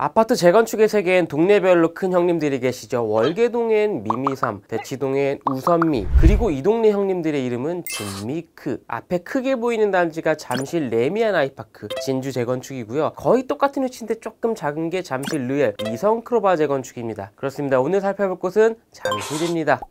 아파트 재건축의 세계엔 동네별로 큰 형님들이 계시죠. 월계동엔 미미삼, 대치동엔 우선미, 그리고 이 동네 형님들의 이름은 진미크. 앞에 크게 보이는 단지가 잠실 레미안 아이파크 진주 재건축이고요. 거의 똑같은 위치인데 조금 작은 게 잠실 르엘 이성크로바 재건축입니다. 그렇습니다. 오늘 살펴볼 곳은 잠실입니다.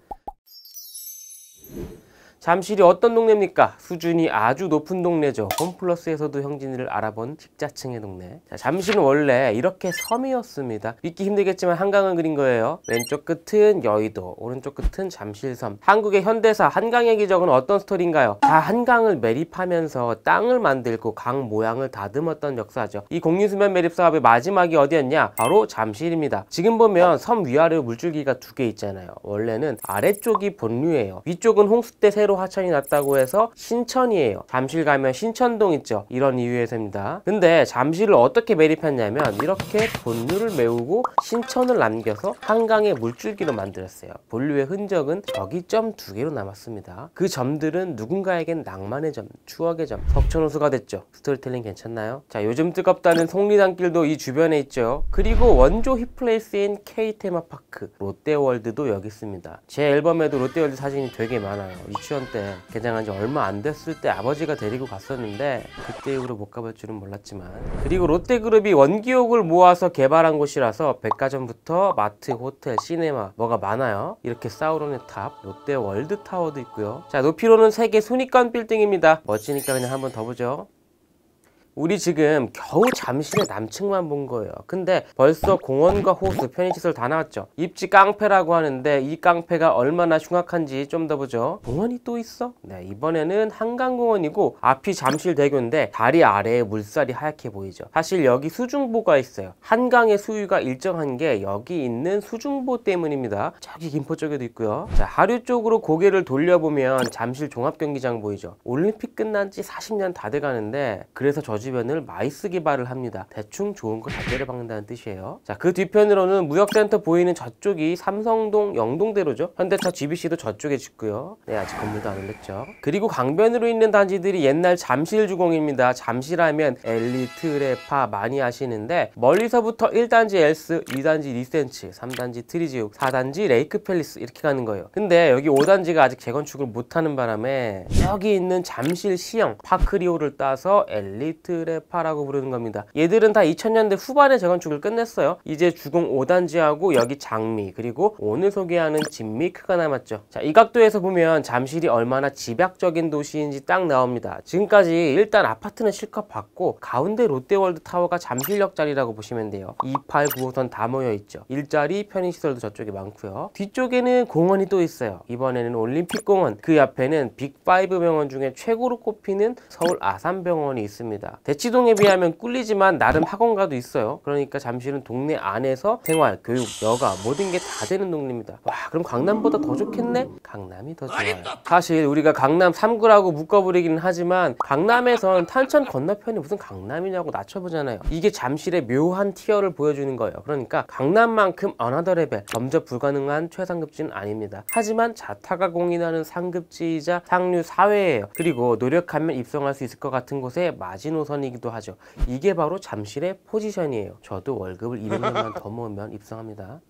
잠실이 어떤 동네입니까? 수준이 아주 높은 동네죠. 홈플러스에서도 형진이를 알아본 식자층의 동네. 자, 잠실은 원래 이렇게 섬이었습니다. 믿기 힘들겠지만 한강을 그린 거예요. 왼쪽 끝은 여의도, 오른쪽 끝은 잠실섬. 한국의 현대사 한강의 기적은 어떤 스토리인가요? 다 한강을 매립하면서 땅을 만들고 강 모양을 다듬었던 역사죠. 이 공유수면 매립 사업의 마지막이 어디였냐? 바로 잠실입니다. 지금 보면 섬 위아래로 물줄기가 두 개 있잖아요. 원래는 아래쪽이 본류예요. 위쪽은 홍수 때 새로 하천이 났다고 해서 신천이에요. 잠실 가면 신천동 있죠. 이런 이유에서입니다. 근데 잠실을 어떻게 매립했냐면 이렇게 본류를 메우고 신천을 남겨서 한강의 물줄기로 만들었어요. 본류의 흔적은 저기 점 두 개로 남았습니다. 그 점들은 누군가에겐 낭만의 점, 추억의 점, 석촌호수가 됐죠. 스토리텔링 괜찮나요? 자, 요즘 뜨겁다는 속리단길도 이 주변에 있죠. 그리고 원조 힙플레이스인 K테마파크, 롯데월드도 여기 있습니다. 제 앨범에도 롯데월드 사진이 되게 많아요. 유치원 때 개장한 지 얼마 안 됐을 때 아버지가 데리고 갔었는데 그때 이후로 못 가볼 줄은 몰랐지만, 그리고 롯데그룹이 원기옥을 모아서 개발한 곳이라서 백화점부터 마트, 호텔, 시네마 뭐가 많아요. 이렇게 사우론의 탑, 롯데월드타워도 있고요. 자, 높이로는 세계 순위권 빌딩입니다. 멋지니까 그냥 한번 더 보죠. 우리 지금 겨우 잠실의 남측만 본 거예요. 근데 벌써 공원과 호수, 편의시설 다 나왔죠. 입지 깡패라고 하는데 이 깡패가 얼마나 흉악한지 좀 더 보죠. 공원이 또 있어? 네, 이번에는 한강공원이고 앞이 잠실대교인데 다리 아래에 물살이 하얗게 보이죠. 사실 여기 수중보가 있어요. 한강의 수위가 일정한 게 여기 있는 수중보 때문입니다. 저기 김포 쪽에도 있고요. 자, 하류 쪽으로 고개를 돌려보면 잠실 종합경기장 보이죠. 올림픽 끝난 지 40년 다 돼가는데 그래서 저 주변을 마이스 개발을 합니다. 대충 좋은 거 다 때려박는다는 뜻이에요. 자, 그 뒤편으로는 무역센터 보이는 저쪽이 삼성동 영동대로죠. 현대차 GBC도 저쪽에 짓고요. 네, 아직 건물도 안 올렸죠. 그리고 강변으로 있는 단지들이 옛날 잠실 주공입니다. 잠실하면 엘리트, 레파 많이 아시는데 멀리서부터 1단지 엘스, 2단지 리센츠, 3단지 트리지옥, 4단지 레이크 팰리스 이렇게 가는 거예요. 근데 여기 5단지가 아직 재건축을 못하는 바람에 여기 있는 잠실 시형 파크리오를 따서 엘리트 레파라고 부르는 겁니다. 얘들은 다 2000년대 후반에 재건축을 끝냈어요. 이제 주공 5단지하고 여기 장미, 그리고 오늘 소개하는 진미크가 남았죠. 자, 이 각도에서 보면 잠실이 얼마나 집약적인 도시인지 딱 나옵니다. 지금까지 일단 아파트는 실컷 봤고 가운데 롯데월드 타워가 잠실역 자리라고 보시면 돼요. 28, 9호선 다 모여있죠. 일자리, 편의시설도 저쪽에 많고요. 뒤쪽에는 공원이 또 있어요. 이번에는 올림픽공원, 그 옆에는 빅5 병원 중에 최고로 꼽히는 서울 아산병원이 있습니다. 대치동에 비하면 꿀리지만 나름 학원가도 있어요. 그러니까 잠실은 동네 안에서 생활, 교육, 여가 모든 게 다 되는 동네입니다. 와, 그럼 강남보다 더 좋겠네? 강남이 더 좋아요. 사실 우리가 강남 3구라고 묶어버리기는 하지만 강남에선 탄천 건너편이 무슨 강남이냐고 낮춰보잖아요. 이게 잠실의 묘한 티어를 보여주는 거예요. 그러니까 강남만큼 어나더 레벨, 점접 불가능한 최상급지는 아닙니다. 하지만 자타가 공인하는 상급지이자 상류 사회예요. 그리고 노력하면 입성할 수 있을 것 같은 곳에 마지노선이기도 하죠. 이게 바로 잠실의 포지션이에요. 저도 월급을 200년만 더 모으면 입성합니다.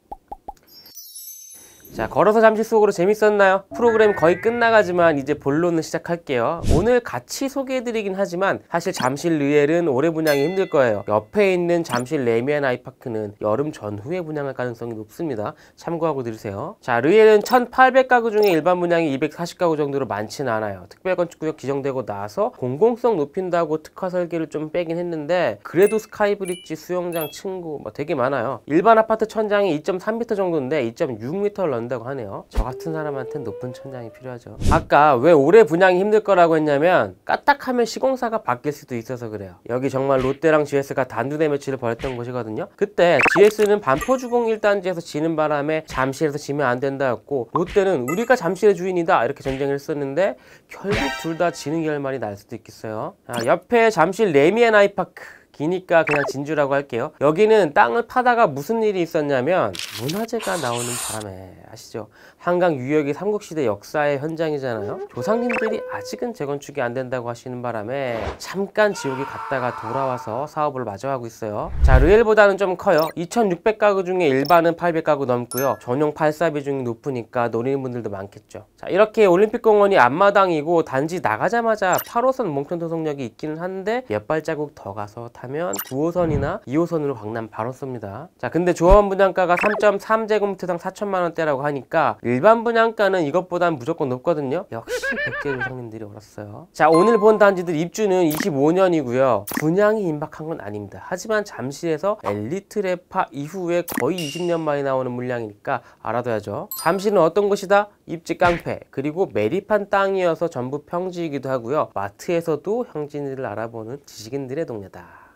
자, 걸어서 잠실 속으로 재밌었나요? 프로그램 거의 끝나가지만 이제 본론을 시작할게요. 오늘 같이 소개해드리긴 하지만 사실 잠실 르엘은 올해 분양이 힘들 거예요. 옆에 있는 잠실 레미안 아이파크는 여름 전후에 분양할 가능성이 높습니다. 참고하고 들으세요. 자, 르엘은 1800가구 중에 일반 분양이 240가구 정도로 많지는 않아요. 특별건축구역 지정되고 나서 공공성 높인다고 특화 설계를 좀 빼긴 했는데 그래도 스카이브릿지, 수영장, 층고 뭐 되게 많아요. 일반 아파트 천장이 2.3m 정도인데 2.6m를 다고 하네요. 저 같은 사람한테는 높은 천장이 필요하죠. 아까 왜 올해 분양이 힘들 거라고 했냐면 까딱하면 시공사가 바뀔 수도 있어서 그래요. 여기 정말 롯데랑 GS가 단두대 매치를 벌였던 곳이거든요. 그때 GS는 반포주공 1단지에서 지는 바람에 잠실에서 지면 안 된다였고 롯데는 우리가 잠실의 주인이다 이렇게 전쟁을 했었는데 결국 둘 다 지는 결말이 날 수도 있겠어요. 자, 옆에 잠실 레미안 아이파크, 기니까 그냥 진주라고 할게요. 여기는 땅을 파다가 무슨 일이 있었냐면 문화재가 나오는 바람에 아시죠? 한강 유역이 삼국시대 역사의 현장이잖아요. 조상님들이 아직은 재건축이 안 된다고 하시는 바람에 잠깐 지옥에 갔다가 돌아와서 사업을 마저 하고 있어요. 자, 르엘보다는 좀 커요. 2600가구 중에 일반은 800가구 넘고요. 전용 8사 비중이 높으니까 노리는 분들도 많겠죠. 자, 이렇게 올림픽공원이 앞마당이고 단지 나가자마자 8호선 몽천도성역이 있기는 한데 몇 발자국 더 가서 타면 9호선이나 2호선으로 강남 바로 씁니다. 자, 근데 조합원 분양가가 3.3제곱미터당 4천만 원대라고 하니까 일반 분양가는 이것보단 무조건 높거든요. 역시 백제 조상님들이 옳았어요. 자, 오늘 본 단지들 입주는 25년이고요. 분양이 임박한 건 아닙니다. 하지만 잠실에서 엘리트 레파 이후에 거의 20년 만에 나오는 물량이니까 알아둬야죠. 잠실은 어떤 곳이다? 입지 깡패, 그리고 매립한 땅이어서 전부 평지이기도 하고요. 마트에서도 형진이를 알아보는 지식인들의 동네다.